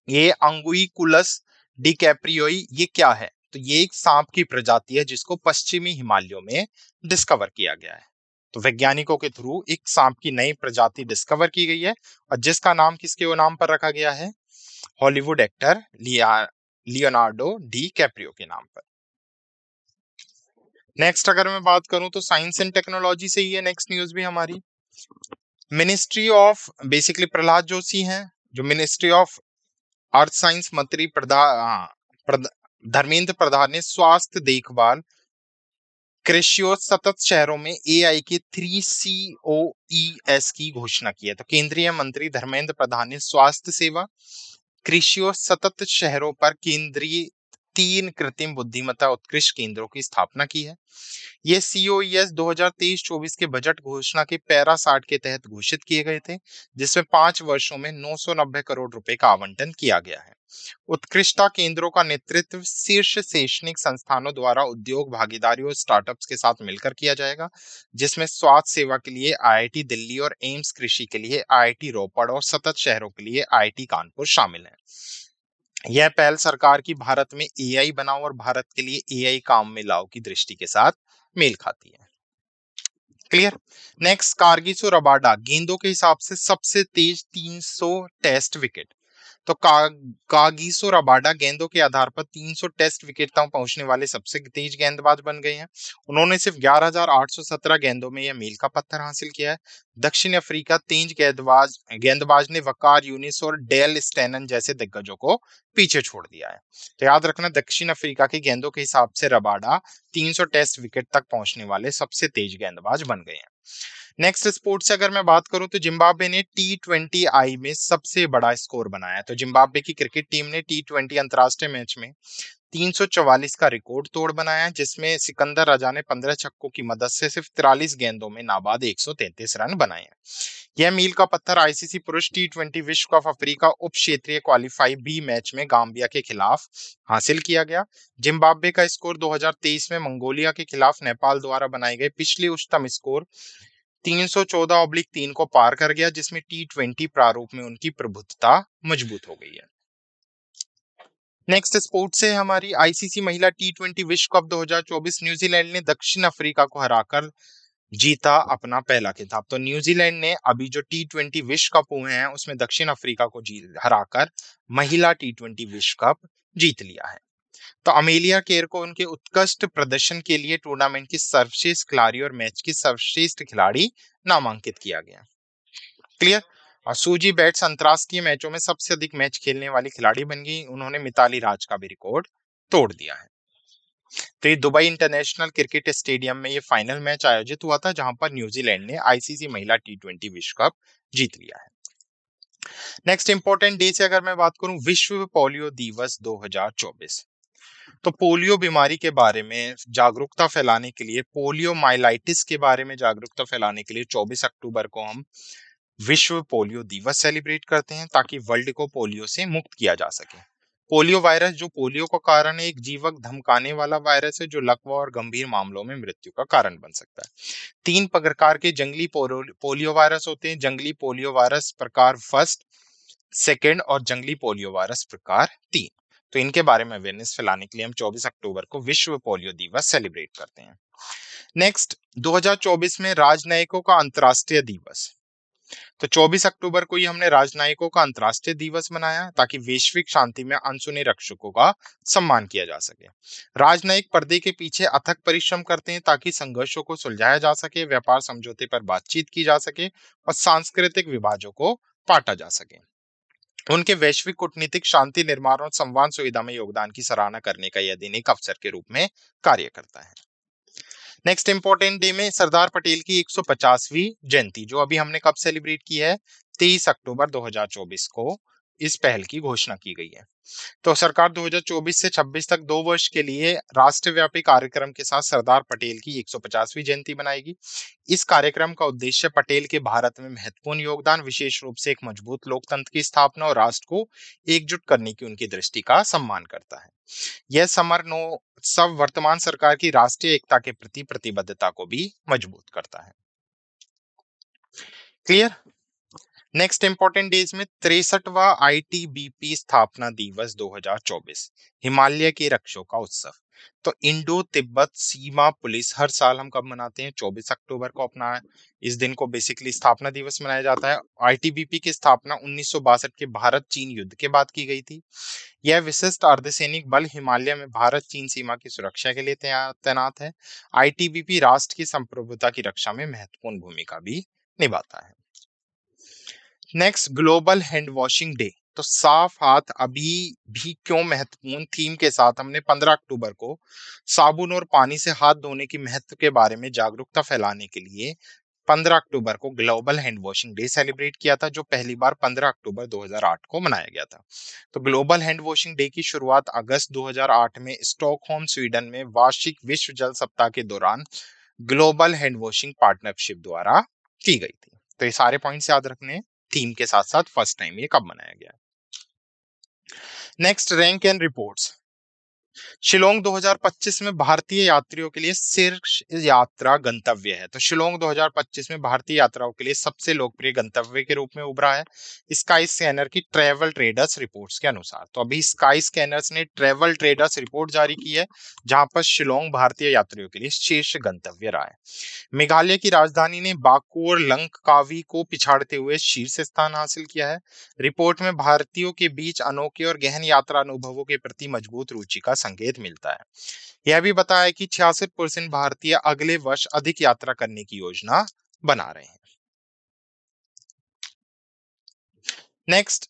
ये अंगुइकुलस डिकैप्रियोई ये क्या है? तो ये एक सांप की प्रजाति है जिसको पश्चिमी हिमालयों में डिस्कवर किया गया है। तो वैज्ञानिकों के थ्रू एक सांप की नई प्रजाति डिस्कवर की गई है, और जिसका नाम किसके नाम पर रखा गया है? Hollywood actor Leonardo D Caprio के नाम पर। नेक्स्ट अगर मैं बात करूं तो साइंस एंड टेक्नोलॉजी से ही है नेक्स्ट न्यूज भी हमारी। Ministry of basically Prahlad Joshi हैं जो मिनिस्ट्री ऑफ अर्थ साइंस मंत्री धर्मेंद्र प्रधान ने स्वास्थ्य देखभाल कृषि और सतत शहरों में एआई के 3COES की घोषणा की है। तो केंद्रीय मंत्री धर्मेंद्र प्रधान ने स्वास्थ्य सेवा कृषि और सतत शहरों पर केंद्रीय 3 कृत्रिम बुद्धिमत्ता उत्कृष्ट केंद्रों की स्थापना की है। ये COES 2023-24 के बजट घोषणा के पैरा 60 के तहत घोषित किए गए थे, जिसमें 5 वर्षों में 990 करोड़ रुपए का आवंटन किया गया है। उत्कृष्टता केंद्रों का नेतृत्व शीर्ष शैक्षणिक संस्थानों द्वारा उद्योग भागीदारी और स्टार्टअप्स के साथ मिलकर किया जाएगा, जिसमें स्वास्थ्य सेवा के लिए IIT दिल्ली और एम्स, कृषि के लिए IIT रोपड़ और सतत शहरों के लिए IIT कानपुर शामिल है। यह पहल सरकार की भारत में AI बनाओ और भारत के लिए AI काम में लाओ की दृष्टि के साथ मेल खाती है। क्लियर। नेक्स्ट, कारगिसो रबाडा गेंदों के हिसाब से सबसे तेज 300 टेस्ट विकेट। तो कागिसो रबाडा गेंदों के आधार पर 300 टेस्ट विकेट तक पहुंचने वाले सबसे तेज गेंदबाज बन गए हैं। उन्होंने सिर्फ 11,817 गेंदों में यह मील का पत्थर हासिल किया है। दक्षिण अफ्रीका तेज गेंदबाज ने वकार यूनिस और डेल स्टेनन जैसे दिग्गजों को पीछे छोड़ दिया है। तो याद रखना, दक्षिण अफ्रीका के गेंदों के हिसाब से रबाडा 300 टेस्ट विकेट तक पहुंचने वाले सबसे तेज गेंदबाज बन गए हैं। नेक्स्ट स्पोर्ट से अगर मैं बात करूं तो जिम्बाब्वे ने T20I में सबसे बड़ा स्कोर बनाया। तो जिम्बाब्वे की क्रिकेट टीम ने T20 अंतरराष्ट्रीय मैच में 344 का रिकॉर्ड तोड़ बनाया, जिसमें सिकंदर राजा ने 15 छक्कों की मदद से सिर्फ 43 गेंदों में नाबाद 133 रन बनाए हैं। यह मील का पत्थर ICC पुरुष T20 विश्व कप अफ्रीका उप क्षेत्रीय क्वालीफाई बी मैच में गाम्बिया के खिलाफ हासिल किया गया। जिम्बाब्वे का स्कोर 2023 में मंगोलिया के खिलाफ नेपाल द्वारा बनाए गए पिछले उच्चतम स्कोर 314/3 को पार कर गया, जिसमें T20 प्रारूप में उनकी प्रभुत्ता मजबूत हो गई है। नेक्स्ट स्पोर्ट से हमारी ICC महिला T20 विश्व कप 2024। न्यूजीलैंड ने दक्षिण अफ्रीका को हराकर जीता अपना पहला खिताब। तो न्यूजीलैंड ने अभी जो T20 विश्व कप हुए हैं उसमें दक्षिण अफ्रीका को हराकर महिला T20 विश्व कप जीत लिया है। तो अमेलिया केर को उनके उत्कृष्ट प्रदर्शन के लिए टूर्नामेंट की सर्वश्रेष्ठ खिलाड़ी और मैच की सर्वश्रेष्ठ खिलाड़ी नामांकित किया गया। क्लियर। और सूजी बैट्स अंतरराष्ट्रीय मैचों में सबसे अधिक मैच खेलने वाली खिलाड़ी बन गई। उन्होंने मिताली राज का भी रिकॉर्ड तोड़ दिया है। तो ये दुबई इंटरनेशनल क्रिकेट स्टेडियम में ये फाइनल मैच आयोजित हुआ था, जहां पर न्यूजीलैंड ने ICC महिला T20 विश्व कप जीत लिया है। नेक्स्ट इंपॉर्टेंट डे से अगर मैं बात करूं, विश्व पोलियो दिवस 2024। तो पोलियो बीमारी के बारे में जागरूकता फैलाने के लिए, पोलियो माइलाइटिस के बारे में जागरूकता फैलाने के लिए 24 अक्टूबर को हम विश्व पोलियो दिवस सेलिब्रेट करते हैं, ताकि वर्ल्ड को पोलियो से मुक्त किया जा सके। पोलियो वायरस जो पोलियो का कारण है, एक जीवक धमकाने वाला वायरस है जो लकवा और गंभीर मामलों में मृत्यु का कारण बन सकता है। 3 प्रकार के जंगली पोलियो वायरस होते हैं। जंगली पोलियो वायरस प्रकार फर्स्ट, सेकेंड और जंगली पोलियो वायरस प्रकार 3। तो इनके बारे में अवेयरनेस फैलाने के लिए हम 24 अक्टूबर को विश्व पोलियो दिवस सेलिब्रेट करते हैं। नेक्स्ट, 2024 में राजनयिकों का अंतर्राष्ट्रीय दिवस। तो 24 अक्टूबर को ही हमने राजनयिकों का अंतर्राष्ट्रीय दिवस मनाया, ताकि वैश्विक शांति में अनसुने रक्षकों का सम्मान किया जा सके। राजनयिक पर्दे के पीछे अथक परिश्रम करते हैं ताकि संघर्षों को सुलझाया जा सके, व्यापार समझौते पर बातचीत की जा सके और सांस्कृतिक विभाजों को पाटा जा सके। उनके वैश्विक कूटनीतिक शांति निर्माण और संवाद सुविधा में योगदान की सराहना करने का यह दिन एक अवसर के रूप में कार्य करता है। नेक्स्ट इंपॉर्टेंट डे में सरदार पटेल की 150वीं जयंती, जो अभी हमने कब सेलिब्रेट की है, 23 अक्टूबर 2024 को इस पहल की घोषणा की गई है। तो सरकार 2024 से 26 तक 2 वर्ष के लिए राष्ट्रव्यापी कार्यक्रम के साथ सरदार पटेल की 150वीं जयंती बनाएगी। इस कार्यक्रम का उद्देश्य पटेल के भारत में महत्वपूर्ण योगदान, विशेष रूप से एक मजबूत लोकतंत्र की स्थापना और राष्ट्र को एकजुट करने की उनकी दृष्टि का सम्मान करता है। यह समरोत्सव वर्तमान सरकार की राष्ट्रीय एकता के प्रति प्रतिबद्धता को भी मजबूत करता है। क्लियर। नेक्स्ट इंपॉर्टेंट डेज में 63वां ITBP स्थापना दिवस 2024, हिमालय के रक्षों का उत्सव। तो इंडो तिब्बत सीमा पुलिस हर साल हम कब मनाते हैं? 24 अक्टूबर को अपना इस दिन को बेसिकली स्थापना दिवस मनाया जाता है। आईटीबीपी की स्थापना 1962 के भारत चीन युद्ध के बाद की गई थी। यह विशिष्ट अर्धसैनिक बल हिमालय में भारत चीन सीमा की सुरक्षा के लिए तैनात है। आईटीबीपी राष्ट्र की संप्रभुता की रक्षा में महत्वपूर्ण भूमिका भी निभाता है। Next, global hand washing day. तो साफ हाथ अभी भी क्यों महत्वपूर्ण थीम के साथ हमने 15 अक्टूबर को साबुन और पानी से हाथ धोने की महत्व के बारे में जागरूकता फैलाने के लिए 15 अक्टूबर को global hand washing day celebrate किया था, जो पहली बार 15 अक्टूबर 2008 को मनाया गया था। तो ग्लोबल हैंड वॉशिंग डे की शुरुआत अगस्त 2008 में स्टॉकहोम स्वीडन में वार्षिक विश्व जल सप्ताह के दौरान ग्लोबल हैंड वॉशिंग पार्टनरशिप द्वारा की गई थी। तो ये सारे पॉइंट्स याद रखने, थीम के साथ साथ फर्स्ट टाइम ये कब मनाया गया। Next, rank and reports. Shillong 2025 में भारतीय यात्रियों के लिए शीर्ष यात्रा गंतव्य है। तो शिलोंग 2025 में भारतीय यात्राओं के लिए सबसे लोकप्रिय गंतव्य के रूप में उभरा है स्काई स्कैनर की ट्रेवल ट्रेडर्स रिपोर्ट्स के अनुसार। तो अभी स्काई स्कैनर्स ने ट्रेवल ट्रेडर्स रिपोर्ट जारी की है, जहां पर शिलोंग भारतीय यात्रियों के लिए शीर्ष गंतव्य रहा है। मेघालय की राजधानी ने बाकोर लंगकावी को पिछाड़ते हुए शीर्ष स्थान हासिल किया है। रिपोर्ट में भारतीयों के बीच अनोखे और गहन यात्रा अनुभवों के प्रति मजबूत रुचि का संकेत मिलता है। यह भी बताया कि 66% भारतीय अगले वर्ष अधिक यात्रा करने की योजना बना रहे हैं। Next,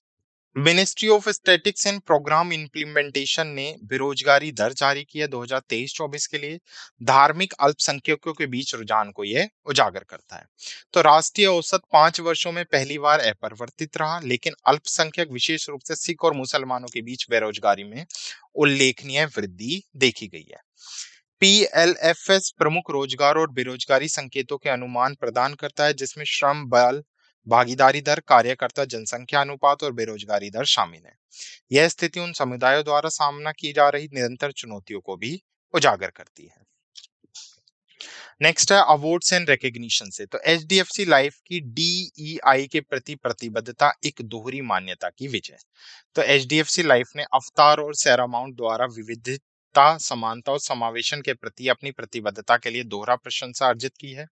ministry of statics and programme implementation ने बेरोजगारी दर जारी की है 2023-24 के लिए। धार्मिक अल्पसंख्यकों के बीच रुझान को यह उजागर करता है। तो राष्ट्रीय औसत 5 वर्षों में पहली बार अपरिवर्तित रहा, लेकिन अल्पसंख्यक विशेष रूप से सिख और मुसलमानों के बीच बेरोजगारी में उल्लेखनीय वृद्धि देखी गई है। पीएलएफएस प्रमुख रोजगार और बेरोजगारी संकेतों के अनुमान प्रदान करता है, जिसमें श्रम बल भागीदारी दर, कार्यकर्ता जनसंख्या अनुपात और बेरोजगारी दर शामिल है। यह स्थिति उन समुदायों द्वारा सामना की जा रही निरंतर चुनौतियों को भी उजागर करती है। नेक्स्ट है अवार्ड्स एंड रिकॉग्निशन से। तो एचडीएफसी लाइफ की डीईआई के प्रति प्रतिबद्धता एक दोहरी मान्यता की विजय। तो एचडीएफसी लाइफ ने अवतार और सैरामाउंट द्वारा विविधता, समानता और समावेशन के प्रति अपनी प्रतिबद्धता के लिए दोहरा प्रशंसा अर्जित की है।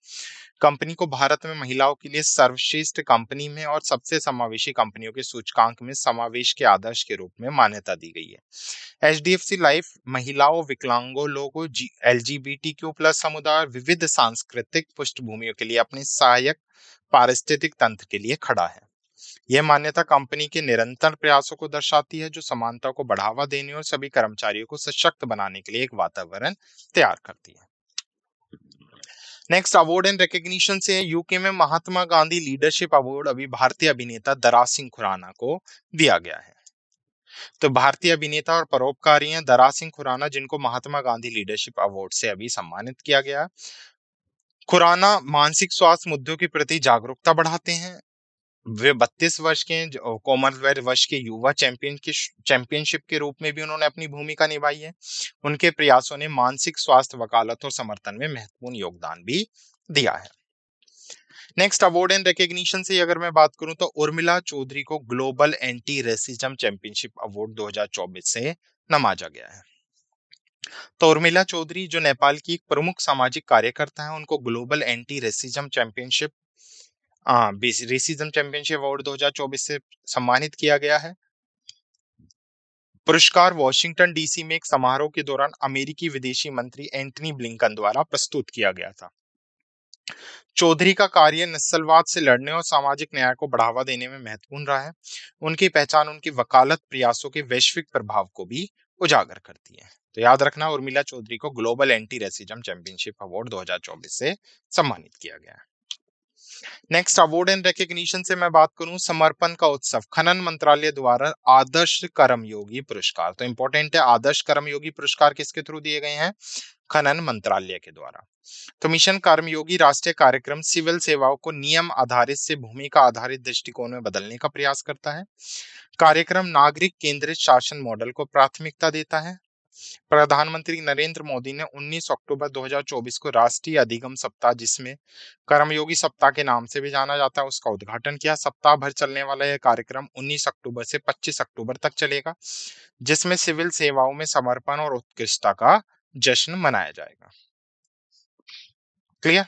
कंपनी को भारत में महिलाओं के लिए सर्वश्रेष्ठ कंपनी में और सबसे समावेशी कंपनियों के सूचकांक में समावेश के आदर्श के रूप में मान्यता दी गई है। एचडीएफसी लाइफ महिलाओं, विकलांगों, लोगों, एलजीबीटीक्यू प्लस समुदाय, विविध सांस्कृतिक पृष्ठभूमियों के लिए अपने सहायक पारिस्थितिक तंत्र के लिए खड़ा है। यह मान्यता कंपनी के निरंतर प्रयासों को दर्शाती है, जो समानता को बढ़ावा देने और सभी कर्मचारियों को सशक्त बनाने के लिए एक वातावरण तैयार करती है। नेक्स्ट, अवार्ड एंड रिकॉग्निशन से यूके में महात्मा गांधी लीडरशिप अवार्ड अभी भारतीय अभिनेता दरा सिंह खुराना को दिया गया है। तो भारतीय अभिनेता और परोपकारी हैं दरा सिंह खुराना, जिनको महात्मा गांधी लीडरशिप अवार्ड से अभी सम्मानित किया गया। खुराना मानसिक स्वास्थ्य मुद्दों के प्रति जागरूकता बढ़ाते हैं। वे 32 वर्ष के हैं, कॉमनवेल्थ वर्ष के युवा चैंपियनशिप के रूप में भी उन्होंने अपनी भूमिका निभाई है। उनके प्रयासों ने मानसिक स्वास्थ्य, वकालत और समर्थन में महत्वपूर्ण योगदान भी दिया है। नेक्स्ट, अवार्ड एंड रिकॉग्निशन से अगर मैं बात करूं तो उर्मिला चौधरी को global anti racism championship award 2024 से नवाजा गया है। तो उर्मिला चौधरी जो नेपाल की एक प्रमुख सामाजिक कार्यकर्ता है, उनको global anti racism championship racism championship award 2024 से सम्मानित किया गया है। पुरस्कार वॉशिंगटन डीसी में एक समारोह के दौरान अमेरिकी विदेशी मंत्री एंटनी ब्लिंकन द्वारा प्रस्तुत किया गया था। चौधरी का कार्य नस्लवाद से लड़ने और सामाजिक न्याय को बढ़ावा देने में महत्वपूर्ण रहा है। उनकी पहचान उनकी वकालत प्रयासों के वैश्विक प्रभाव को भी उजागर करती है। तो याद रखना, उर्मिला चौधरी को global anti racism championship award 2024 से सम्मानित किया गया है। नेक्स्ट, अवार्ड एंड रिकॉग्निशन से मैं बात करूं, समर्पण का उत्सव खनन मंत्रालय द्वारा आदर्श कर्मयोगी पुरस्कार। तो इंपॉर्टेंट है, आदर्श कर्मयोगी पुरस्कार किसके थ्रू दिए गए हैं? खनन मंत्रालय के द्वारा। तो मिशन कर्मयोगी राष्ट्रीय कार्यक्रम सिविल सेवाओं को नियम आधारित से भूमिका आधारित दृष्टिकोण में बदलने का प्रयास करता है। कार्यक्रम नागरिक केंद्रित शासन मॉडल को प्राथमिकता देता है। प्रधानमंत्री नरेंद्र मोदी ने 19 अक्टूबर 2024 को राष्ट्रीय अधिगम सप्ताह, जिसमें कर्मयोगी सप्ताह के नाम से भी जाना जाता है, उसका उद्घाटन किया। सप्ताह भर चलने वाला यह कार्यक्रम 19 अक्टूबर से 25 अक्टूबर तक चलेगा, जिसमें सिविल सेवाओं में समर्पण और उत्कृष्टता का जश्न मनाया जाएगा। Clear?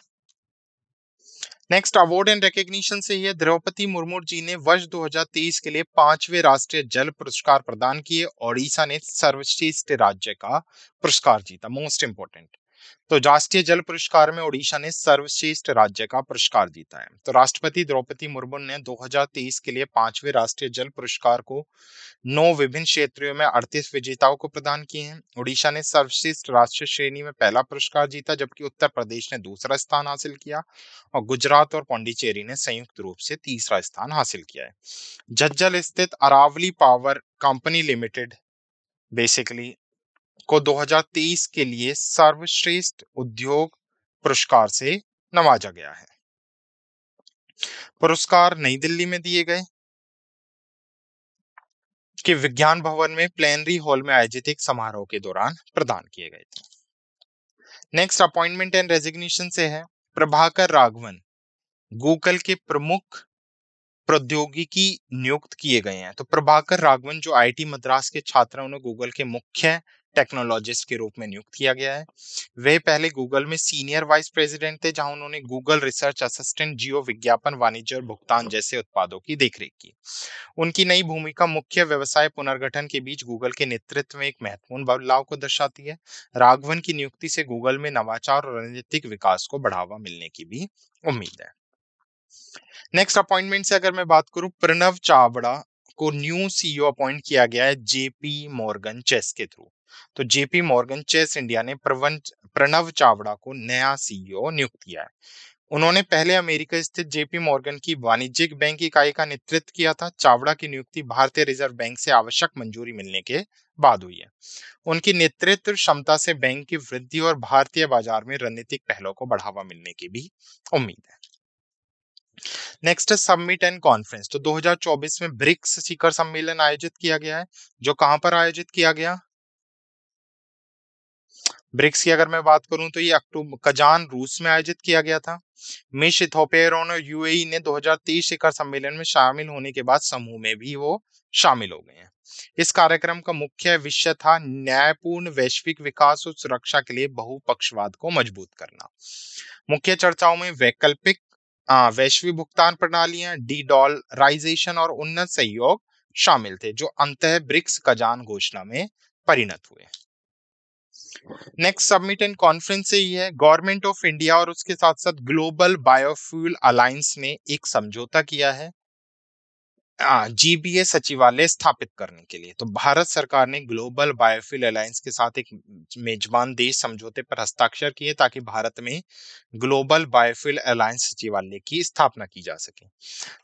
Next award and recognition से ये द्रौपदी मुर्मू जी ने वर्ष 2023 के लिए 5वें राष्ट्रीय जल पुरस्कार प्रदान किए। ओडिशा ने सर्वश्रेष्ठ राज्य का पुरस्कार जीता। मोस्ट इंपोर्टेंट, तो राष्ट्रीय जल पुरस्कार में ओडिशा ने सर्वश्रेष्ठ राज्य का पुरस्कार जीता है। तो राष्ट्रपति द्रौपदी मुर्मू ने 2023 के लिए 5वें राष्ट्रीय जल पुरस्कार को 9 विभिन्न क्षेत्रों में 38 विजेताओं को प्रदान किए हैं। ओडिशा ने सर्वश्रेष्ठ राष्ट्रीय श्रेणी में पहला पुरस्कार जीता, जबकि उत्तर प्रदेश ने दूसरा स्थान हासिल किया और गुजरात और पौंडीचेरी ने संयुक्त रूप से तीसरा स्थान हासिल किया है। झज्जर स्थित Aravali power company limited basically को 2023 के लिए सर्वश्रेष्ठ उद्योग पुरस्कार से नवाजा गया है। पुरस्कार नई दिल्ली में दिए गए कि विज्ञान भवन में प्लेनरी हॉल में आयोजित एक समारोह के दौरान प्रदान किए गए थे। नेक्स्ट अपॉइंटमेंट एंड रेजिग्नेशन से है। प्रभाकर राघवन गूगल के प्रमुख प्रौद्योगिकी नियुक्त किए गए हैं। तो प्रभाकर राघवन जो आईआईटी मद्रास के छात्र हैं, उन्हें गूगल के मुख्य टेक्नोलॉजिस्ट के रूप में नियुक्त किया गया है। वे पहले गूगल में सीनियर वाइस प्रेसिडेंट थे, जहां उन्होंने गूगल रिसर्च असिस्टेंट, जियो विज्ञापन, वाणिज्य और भुगतान जैसे उत्पादों की देखरेख की। उनकी नई भूमिका मुख्य व्यवसाय पुनर्गठन के बीच गूगल के नेतृत्व में एक महत्वपूर्ण बदलाव को दर्शाती है। राघवन की नियुक्ति से गूगल में नवाचार और रणनीतिक विकास को बढ़ावा मिलने की भी उम्मीद है। नेक्स्ट अपॉइंटमेंट से अगर मैं बात करूं, प्रणव चावड़ा को न्यू सीईओ अपॉइंट किया गया है जेपी मॉर्गन चेस के थ्रू। तो जेपी मॉर्गन चेस इंडिया ने प्रणव चावड़ा को नया सीईओ नियुक्त किया है। उन्होंने पहले अमेरिका स्थित जेपी मॉर्गन की वाणिज्यिक बैंक इकाई का नेतृत्व किया था। चावड़ा की नियुक्ति भारतीय रिजर्व बैंक से आवश्यक मंजूरी मिलने के बाद हुई है। उनकी नेतृत्व क्षमता से बैंक की वृद्धि और भारतीय बाजार में रणनीतिक पहलों को बढ़ावा मिलने की भी उम्मीद है। नेक्स्ट है समिट एंड कॉन्फ्रेंस। तो 2024 में ब्रिक्स शिखर सम्मेलन आयोजित किया गया है, जो कहां पर आयोजित किया गया? ब्रिक्स की अगर मैं बात करूं तो ये अक्टूबर कजान रूस में आयोजित किया गया था। मिश इथोपिया और यूएई ने 2023 शिखर सम्मेलन में शामिल होने के बाद समूह में भी वो शामिल हो गए हैं। इस कार्यक्रम का मुख्य विषय था न्यायपूर्ण वैश्विक विकास और सुरक्षा के लिए बहुपक्षवाद को मजबूत करना। मुख्य चर्चाओं में वैकल्पिक वैश्विक भुगतान प्रणालियां, डी डॉलराइजेशन और उन्नत सहयोग शामिल थे, जो अंततः ब्रिक्स कजान घोषणा में परिणत हुए। नेक्स्ट समिट एंड कॉन्फ्रेंस से ही है। गवर्नमेंट ऑफ इंडिया और उसके साथ साथ ग्लोबल बायोफ्यूल अलायंस ने एक समझौता किया है जीबीए सचिवालय स्थापित करने के लिए। तो भारत सरकार ने ग्लोबल बायोफ्यूल अलायंस के साथ एक मेजबान देश समझौते पर हस्ताक्षर किए, ताकि भारत में ग्लोबल बायोफ्यूल अलायंस सचिवालय की स्थापना की जा सके।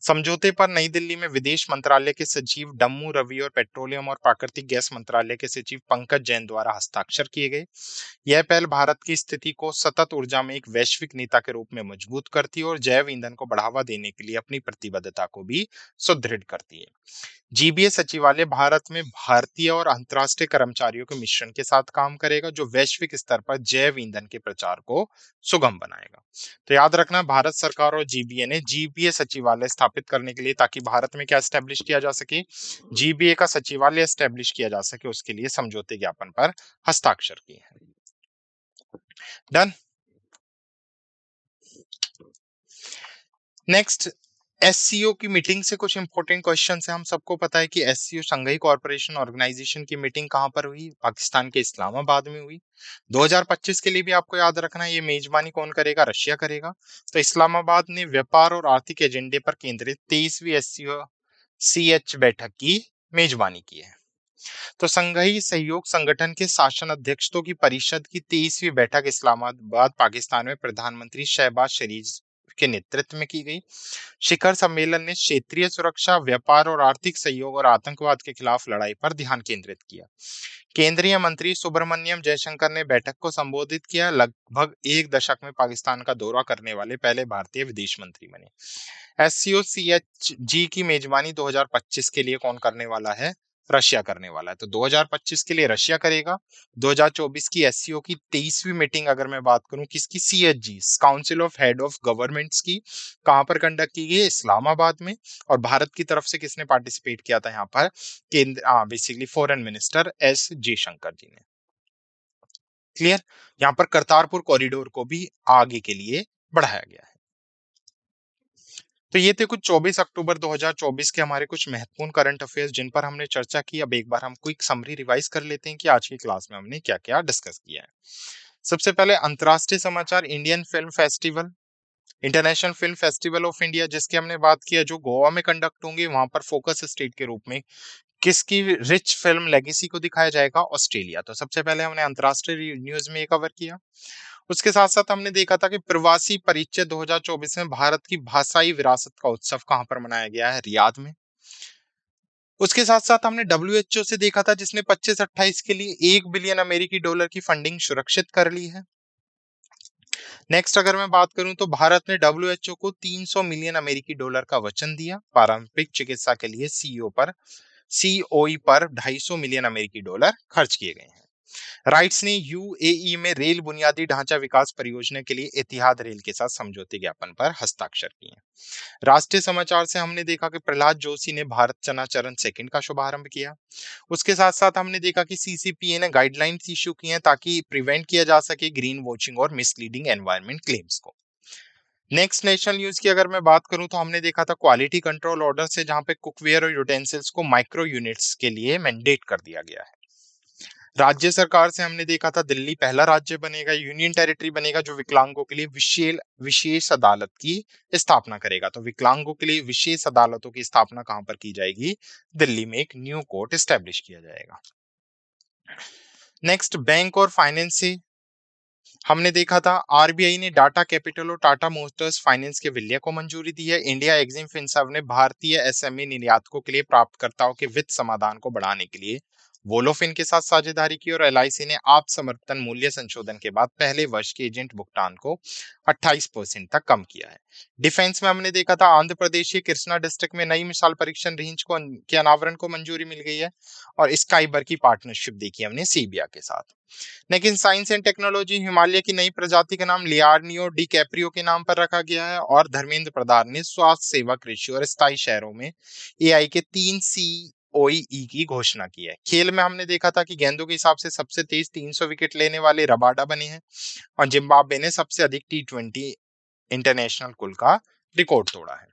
समझौते पर नई दिल्ली में विदेश मंत्रालय के सचिव डम्मू रवि और पेट्रोलियम और प्राकृतिक गैस मंत्रालय के सचिव पंकज जैन द्वारा हस्ताक्षर किए गए। यह पहल भारत की स्थिति को सतत ऊर्जा में एक वैश्विक नेता के रूप में मजबूत करती है और जैव ईंधन को बढ़ावा देने के लिए अपनी प्रतिबद्धता को भी सुदृढ़ करती है। जीबीए सचिवालय भारत में भारतीय और अंतर्राष्ट्रीय कर्मचारियों के मिश्रण के साथ काम करेगा, जो वैश्विक स्तर पर जैव ईंधन के प्रचार को सुगम बनाएगा। तो याद रखना, भारत सरकार और जीबीए ने जीबीए सचिवालय स्थापित करने के लिए, ताकि भारत में क्या एस्टेब्लिश किया जा सके, जीबीए का सचिवालय एस्टेब्लिश किया जा सके, उसके लिए समझौते ज्ञापन पर हस्ताक्षर किए हैं। डन। नेक्स्ट, एससीओ की मीटिंग से कुछ इंपॉर्टेंट क्वेश्चन है। हम सबको पता है कि एससीओ शंघाई कॉर्पोरेशन ऑर्गेनाइजेशन की मीटिंग कहां पर हुई? पाकिस्तान के इस्लामाबाद में हुई। 2025 के लिए भी आपको याद रखना है, ये मेजबानी कौन करेगा? रशिया करेगा। तो इस्लामाबाद ने व्यापार और आर्थिक एजेंडे पर केंद्रित 23वीं एससीओ सीएच बैठक की मेजबानी की है। तो संघाई सहयोग संगठन के शासन अध्यक्षों की परिषद की 23वीं बैठक इस्लामाबाद पाकिस्तान में प्रधानमंत्री शहबाज शरीफ के नेतृत्व में की गई। शिखर सम्मेलन ने क्षेत्रीय सुरक्षा, व्यापार और आर्थिक सहयोग और आतंकवाद के खिलाफ लड़ाई पर ध्यान केंद्रित किया। केंद्रीय मंत्री सुब्रमण्यम जयशंकर ने बैठक को संबोधित किया। लगभग एक दशक में पाकिस्तान का दौरा करने वाले पहले भारतीय विदेश मंत्री बने। एससीओ सीएचजी की मेजबानी 2025 के लिए कौन करने वाला है? रशिया करने वाला है। तो 2025 के लिए रशिया करेगा। 2024 की एससीओ की 23वीं मीटिंग अगर मैं बात करूं, किसकी? CHG, council of head of governments की, कहां पर कंडक्ट की गई? इस्लामाबाद में। और भारत की तरफ से किसने पार्टिसिपेट किया था यहाँ पर? केंद्र basically foreign minister S Jaishankar ji ने। क्लियर? यहाँ पर करतारपुर कॉरिडोर को भी आगे के लिए बढ़ाया गया है। तो ये थे कुछ 24 अक्टूबर 2024 के हमारे कुछ महत्वपूर्ण करंट अफेयर्स जिन पर हमने चर्चा की। अब एक बार हम क्विक समरी रिवाइज कर लेते हैं कि आज की क्लास में हमने क्या-क्या डिस्कस किया है। सबसे पहले अंतर्राष्ट्रीय समाचार, Indian film festival, international film festival of India जिसकी हमने बात की है, जो गोवा में कंडक्ट होंगे, वहां पर फोकस स्टेट के रूप में किसकी रिच फिल्म लेगेसी को दिखाया जाएगा? ऑस्ट्रेलिया। तो सबसे पहले हमने अंतर्राष्ट्रीय न्यूज में ये कवर किया। उसके साथ साथ हमने देखा था कि प्रवासी परिचय 2024 में भारत की भाषाई विरासत का उत्सव कहां पर मनाया गया है? रियाद में। उसके साथ साथ हमने डब्ल्यूएचओ से देखा था जिसने 25-28 के लिए 1 बिलियन अमेरिकी डॉलर की फंडिंग सुरक्षित कर ली है। नेक्स्ट अगर मैं बात करूं तो भारत ने डब्ल्यूएचओ को 300 मिलियन अमेरिकी डॉलर का वचन दिया पारंपरिक चिकित्सा के लिए। सीओई पर 250 मिलियन अमेरिकी डॉलर खर्च किए गए हैं। राइट्स ने यूएई में रेल बुनियादी ढांचा विकास परियोजना के लिए एतिहाद रेल के साथ समझौते ज्ञापन पर हस्ताक्षर किए। राष्ट्रीय समाचार से हमने देखा कि प्रहलाद जोशी ने भारत चना चरण सेकंड का शुभारंभ किया। उसके साथ साथ हमने देखा कि सीसीपीए ने गाइडलाइंस इशू की हैं ताकि प्रिवेंट किया जा सके ग्रीन वॉचिंग और मिसलीडिंग एनवायरमेंट क्लेम्स को। नेक्स्ट नेशनल न्यूज की अगर मैं बात करूं तो हमने देखा था क्वालिटी कंट्रोल ऑर्डर से, जहां पे कुकवेयर और यूटेंसिल्स को माइक्रो यूनिट्स के लिए मैंडेट कर दिया गया है। राज्य सरकार से हमने देखा था दिल्ली पहला राज्य बनेगा, यूनियन टेरिटरी बनेगा जो विकलांगों के लिए विशेष विशेष अदालत की स्थापना करेगा। तो विकलांगों के लिए विशेष अदालतों की स्थापना कहां पर की जाएगी? दिल्ली में एक न्यू कोर्ट एस्टेब्लिश किया जाएगा। नेक्स्ट बैंक और फाइनेंस से हमने देखा था आरबीआई ने टाटा कैपिटल और टाटा मोटर्स फाइनेंस के विलय को मंजूरी दी है। इंडिया एक्सिम फिनसर्व ने भारतीय एसएमई निर्यातकों के लिए प्राप्तकर्ताओं के वित्त समाधान को बढ़ाने के लिए वोलोफिन के साथ साझेदारी की। और एलआईसी ने आप समर्थन मूल्य संशोधन के बाद पहले वर्ष के एजेंट भुगतान को 28% तक कम किया है। डिफेंस में हमने देखा था आंध्र प्रदेश के कृष्णा डिस्ट्रिक्ट में नई मिसाइल परीक्षण रेंज को के अनावरण को मंजूरी मिल गई है। और स्काइबर की पार्टनरशिप देखी हमने सीबिया के साथ। लेकिन साइंस एंड टेक्नोलॉजी, हिमालय की नई प्रजाति का नाम लियार्नियो डी कैप्रियो के नाम पर रखा गया है। और धर्मेंद्र प्रधान ने स्वास्थ्य सेवा, कृषि और स्थायी शहरों में एआई के 3 COE की घोषणा की है। खेल में हमने देखा था कि गेंदों के हिसाब से सबसे तेज 300 विकेट लेने वाले रबाडा बने हैं। और जिम्बाब्वे ने सबसे अधिक T20 इंटरनेशनल कुल का रिकॉर्ड तोड़ा है।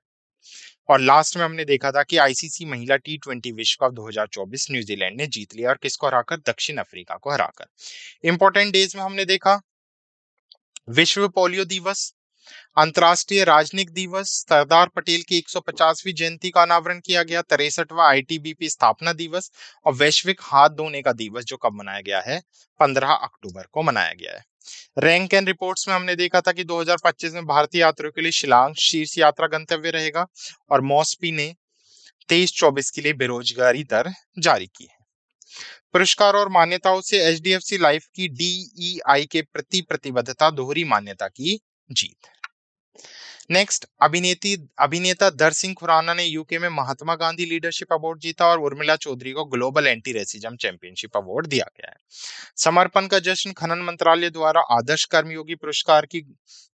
और लास्ट में हमने देखा था कि आईसीसी महिला T20 विश्व कप 2024 न्यूजीलैंड ने जीत लिया, और किसको हराकर? दक्षिण अफ्रीका को हराकर। इंपॉर्टेंट डेज में हमने देखा विश्व पोलियो दिवस, अंतर्राष्ट्रीय राजनिक दिवस, सरदार पटेल की 150वीं जयंती का अनावरण किया गया, 63वां आईटीबीपी स्थापना दिवस और वैश्विक हाथ धोने का दिवस जो कब मनाया गया है? 15 अक्टूबर को मनाया गया है। रैंक एंड रिपोर्ट्स में हमने देखा था कि 2025 में भारतीय यात्रियों के लिए शिलांग शीर्ष यात्रा गंतव्य रहेगा। और मॉस्पी ने 23-24 के लिए बेरोजगारी दर जारी की है। पुरस्कार और मान्यताओं से एचडीएफसी लाइफ की डीईआई के प्रति प्रतिबद्धता, दोहरी मान्यता की जीत। नेक्स्ट अभिनेता दर सिंह खुराना ने यूके में महात्मा गांधी लीडरशिप अवार्ड जीता। और उर्मिला चौधरी को global anti racism championship award दिया गया है। समर्पण का जश्न, खनन मंत्रालय द्वारा आदर्श कर्मयोगी पुरस्कार की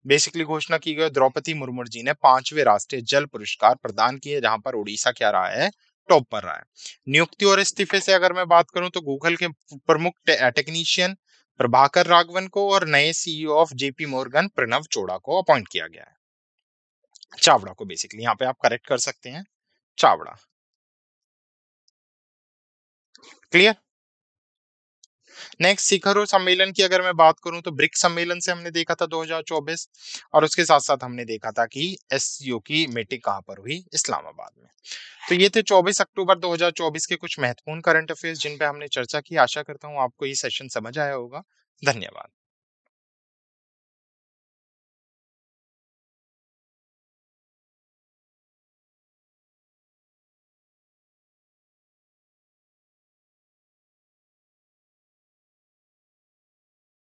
बेसिकली घोषणा की गई। द्रौपदी मुर्मू जी ने 5वें राष्ट्रीय जल पुरस्कार प्रदान किए, जहां पर उड़ीसा क्या रहा है? टॉप पर रहा है। नियुक्ति और इस्तीफे से अगर मैं बात करूं तो गूगल के प्रमुख टेक्नीशियन प्रभाकर राघवन को और नए CEO of JP Morgan Pranav Choda को अपॉइंट किया गया है। चावड़ा को बेसिकली यहाँ पे आप करेक्ट कर सकते हैं, चावड़ा। क्लियर? नेक्स्ट शिखर सम्मेलन की अगर मैं बात करूं तो ब्रिक्स सम्मेलन से हमने देखा था 2024। और उसके साथ साथ हमने देखा था कि एससीओ की मीटिंग कहां पर हुई? इस्लामाबाद में। तो ये थे 24 अक्टूबर 2024 के कुछ महत्वपूर्ण करंट अफेयर्स जिन पे हमने चर्चा की। आशा करता हूं आपको ये सेशन समझ आया होगा। धन्यवाद।